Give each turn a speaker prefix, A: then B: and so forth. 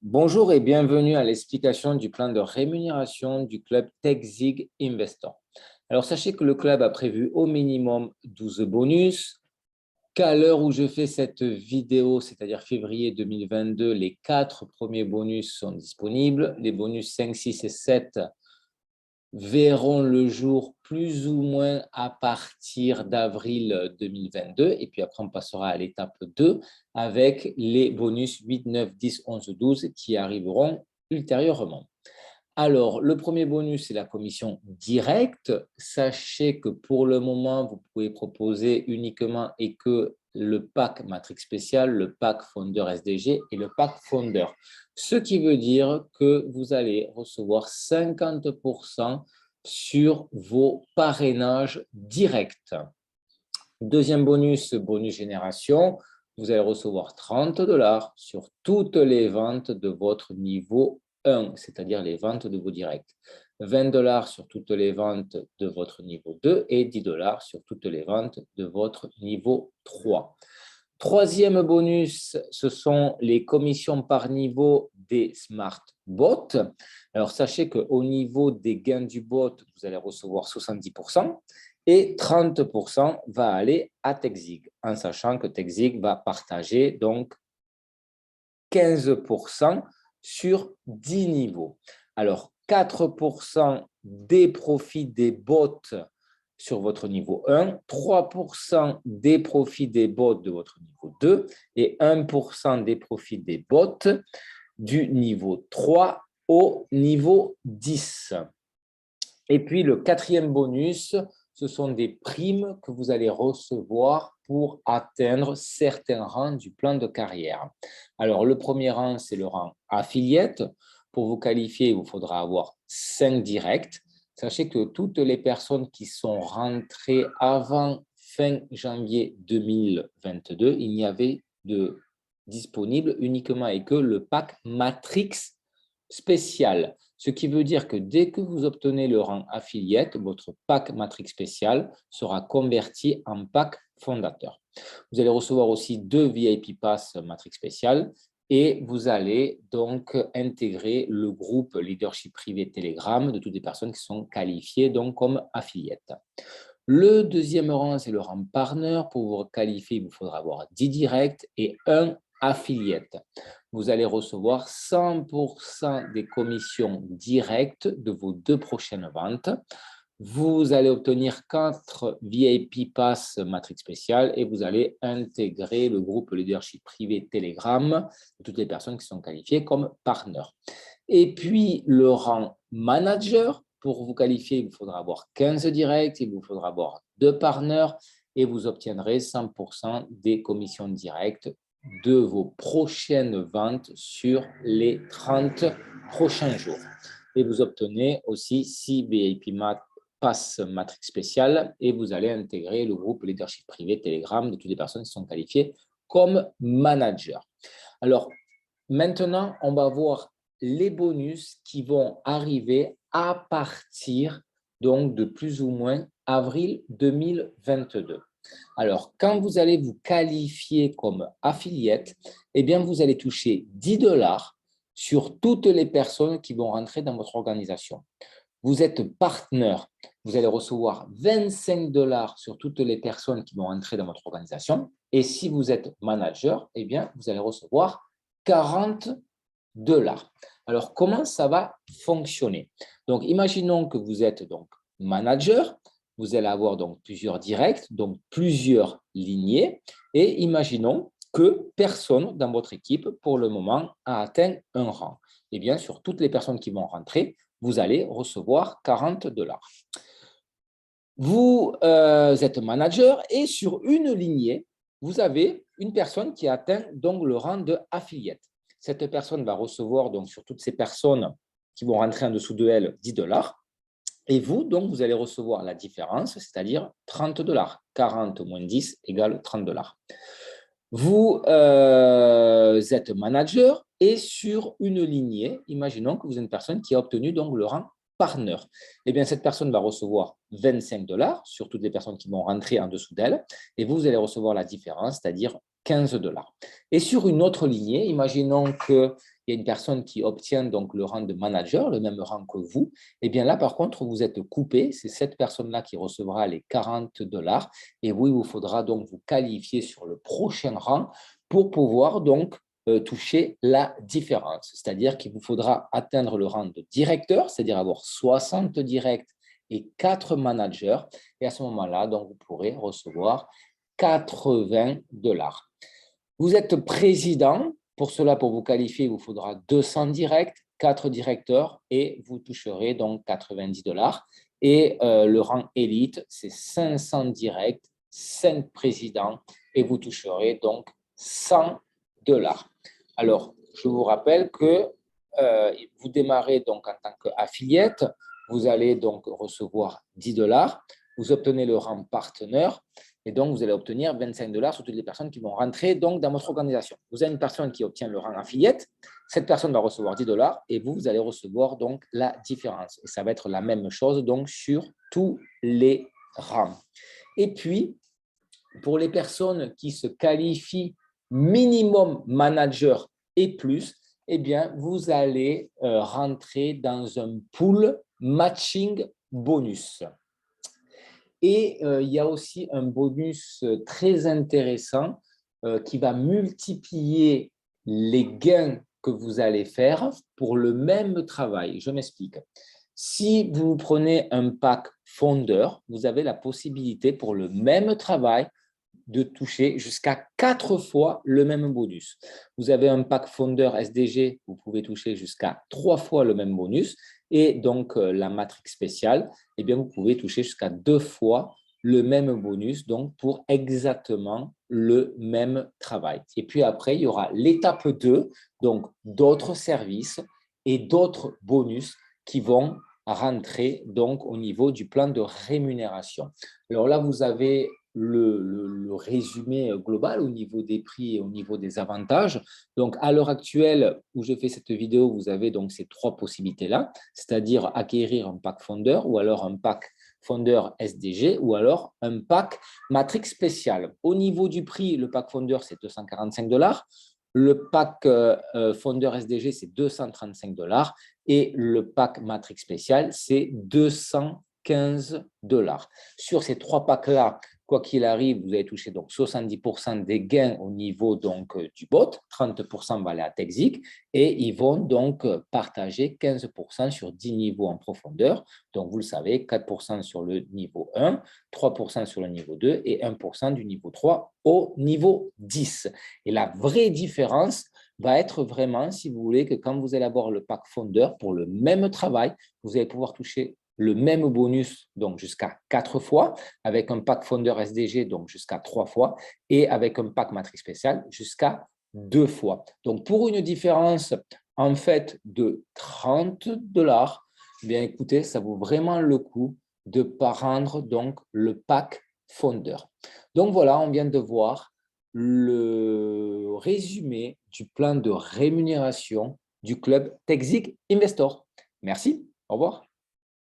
A: Bonjour et bienvenue à l'explication du plan de rémunération du club TechZig Investor. Alors, sachez que le club a prévu au minimum 12 bonus, qu'à l'heure où je fais cette vidéo, c'est-à-dire février 2022, les 4 premiers bonus sont disponibles. Les bonus 5, 6 et 7 verront le jour plus ou moins à partir d'avril 2022. Et puis après, on passera à l'étape 2 avec les bonus 8, 9, 10, 11, 12 qui arriveront ultérieurement. Alors, le premier bonus, c'est la commission directe. Sachez que pour le moment, vous pouvez proposer uniquement et que le pack Matrix spécial, le pack Founder SDG et le pack Founder. Ce qui veut dire que vous allez recevoir 50% sur vos parrainages directs. Deuxième bonus, bonus génération, vous allez recevoir 30$ sur toutes les ventes de votre niveau 1, c'est-à-dire les ventes de vos directs. 20$ sur toutes les ventes de votre niveau 2 et 10$ sur toutes les ventes de votre niveau 3. Troisième bonus, ce sont les commissions par niveau des Smart Bots. Alors, sachez qu'au niveau des gains du bot, vous allez recevoir 70% et 30% va aller à TechZig, en sachant que TechZig va partager donc 15% sur 10 niveaux. Alors, 4% des profits des bots sur votre niveau 1, 3% des profits des bots de votre niveau 2 et 1% des profits des bots du niveau 3 au niveau 10. Et puis, le quatrième bonus, ce sont des primes que vous allez recevoir pour atteindre certains rangs du plan de carrière. Alors, le premier rang, c'est le rang affiliate. Pour vous qualifier, il vous faudra avoir 5 directs. Sachez que toutes les personnes qui sont rentrées avant fin janvier 2022, il n'y avait de disponible uniquement et que le pack Matrix spécial. Ce qui veut dire que dès que vous obtenez le rang affiliate, votre pack Matrix spécial sera converti en pack fondateur. Vous allez recevoir aussi 2 VIP Pass Matrix spécial et vous allez donc intégrer le groupe Leadership Privé Telegram de toutes les personnes qui sont qualifiées donc comme affiliates. Le deuxième rang, c'est le rang partner. Pour vous qualifier, il vous faudra avoir 10 directs et 1 affiliate. Vous allez recevoir 100% des commissions directes de vos 2 prochaines ventes. Vous allez obtenir 4 VIP Pass Matrix spécial et vous allez intégrer le groupe Leadership Privé Telegram de toutes les personnes qui sont qualifiées comme partner. Et puis, le rang manager, pour vous qualifier, il vous faudra avoir 15 directs, il vous faudra avoir 2 partners et vous obtiendrez 100% des commissions directes de vos prochaines ventes sur les 30 prochains jours. Et vous obtenez aussi 6 VIP Pass Matrix spécial et vous allez intégrer le groupe Leadership Privé Telegram de toutes les personnes qui sont qualifiées comme manager. Alors, maintenant, on va voir les bonus qui vont arriver à partir donc de plus ou moins avril 2022. Alors, quand vous allez vous qualifier comme affiliate, eh bien, vous allez toucher 10$ sur toutes les personnes qui vont rentrer dans votre organisation. Vous êtes partenaire, vous allez recevoir 25$ sur toutes les personnes qui vont rentrer dans votre organisation. Et si vous êtes manager, eh bien, vous allez recevoir 40$. Alors, comment ça va fonctionner? Donc, imaginons que vous êtes donc manager, vous allez avoir donc plusieurs directs, donc plusieurs lignées, et imaginons que personne dans votre équipe, pour le moment, a atteint un rang. Eh bien, sur toutes les personnes qui vont rentrer, vous allez recevoir 40$. Vous êtes manager et sur une lignée, vous avez une personne qui atteint donc le rang de affiliate. Cette personne va recevoir donc sur toutes ces personnes qui vont rentrer en dessous de elle 10$. Et vous, donc, vous allez recevoir la différence, c'est-à-dire 30$. 40 moins 10 égale 30$. Vous êtes manager et sur une lignée, imaginons que vous êtes une personne qui a obtenu donc le rang partner. Eh bien, cette personne va recevoir 25$ sur toutes les personnes qui vont rentrer en dessous d'elle et vous allez recevoir la différence, c'est-à-dire 15$. Et sur une autre lignée, imaginons qu'il il y a une personne qui obtient donc le rang de manager, le même rang que vous, et bien là, par contre, vous êtes coupé. C'est cette personne-là qui recevra les 40 $. Et vous, il vous faudra donc vous qualifier sur le prochain rang pour pouvoir donc toucher la différence. C'est-à-dire qu'il vous faudra atteindre le rang de directeur, c'est-à-dire avoir 60 directs et 4 managers. Et à ce moment-là, donc, vous pourrez recevoir 80 $. Vous êtes président. Pour cela, pour vous qualifier, il vous faudra 200 directs, 4 directeurs et vous toucherez donc 90 $. Et le rang élite, c'est 500 directs, 5 présidents et vous toucherez donc 100 $. Alors, je vous rappelle que vous démarrez donc en tant qu'affiliate, vous allez donc recevoir 10 $, vous obtenez le rang partenaire et donc vous allez obtenir 25 $ sur toutes les personnes qui vont rentrer donc dans votre organisation. Vous avez une personne qui obtient le rang affiliate, cette personne va recevoir 10 $ et vous allez recevoir donc la différence. Et ça va être la même chose donc sur tous les rangs. Et puis, pour les personnes qui se qualifient minimum manager et plus, eh bien, vous allez rentrer dans un pool matching bonus. Et il y a aussi un bonus très intéressant qui va multiplier les gains que vous allez faire pour le même travail. Je m'explique. Si vous prenez un pack fondeur, vous avez la possibilité pour le même travail de toucher jusqu'à 4 fois le même bonus. Vous avez un pack fondeur SDG, vous pouvez toucher jusqu'à 3 fois le même bonus. Et donc, la matrix spéciale, eh bien, vous pouvez toucher jusqu'à 2 fois le même bonus, donc pour exactement le même travail. Et puis après, il y aura l'étape 2, donc d'autres services et d'autres bonus qui vont rentrer donc au niveau du plan de rémunération. Alors là, vous avez le résumé global au niveau des prix et au niveau des avantages. Donc, à l'heure actuelle où je fais cette vidéo, vous avez donc ces 3 possibilités-là, c'est-à-dire acquérir un pack fondeur ou alors un pack fondeur SDG ou alors un pack matrix spécial. Au niveau du prix, le pack fondeur, c'est 245 $. Le pack fondeur SDG, c'est 235 $ et le pack matrix spécial, c'est 215 $. Sur ces 3 packs-là, quoi qu'il arrive, vous allez toucher donc 70% des gains au niveau donc, du bot, 30% va aller à Texig et ils vont donc partager 15% sur 10 niveaux en profondeur. Donc, vous le savez, 4% sur le niveau 1, 3% sur le niveau 2 et 1% du niveau 3 au niveau 10. Et la vraie différence va être vraiment, si vous voulez, que quand vous allez avoir le pack fondeur pour le même travail, vous allez pouvoir toucher le même bonus, donc jusqu'à 4 fois, avec un pack fondeur SDG, donc jusqu'à 3 fois, et avec un pack matrice spéciale jusqu'à 2 fois. Donc, pour une différence, en fait, de 30 $, eh bien, écoutez, ça vaut vraiment le coup de prendre donc le pack fondeur. Donc, voilà, on vient de voir le résumé du plan de rémunération du club Texig Investor. Merci, au revoir.